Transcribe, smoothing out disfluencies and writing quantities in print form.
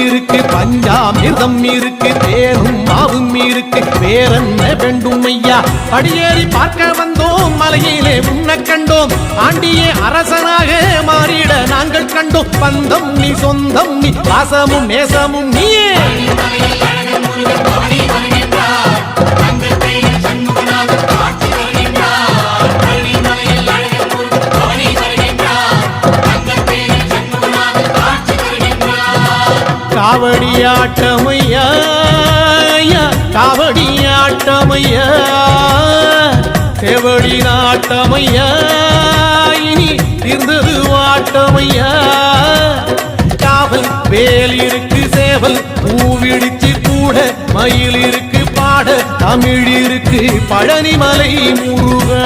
இருக்கு பஞ்சாமிர்தம் இருக்கு தேனும் மாவும் இருக்கு வேறென்ன வேண்டும் ஐயா படியேறி பார்க்க வந்தோம் மலையிலே உன்னை கண்டோம் ஆண்டியே அரசனாக மாறிட நாங்கள் கண்டோம் பந்தம் நீ சொந்தம் நீ பாசமும் நேசமும் நீயே காவடியாட்டமையா காவடியாட்டமையா செவடி நாட்டமையா இனி இருந்தது வாட்டமையா காவல் வேல் இருக்கு சேவல் பூவிடிச்சு கூட மயில் இருக்கு பாட தமிழ் இருக்கு பழனிமலை முருகா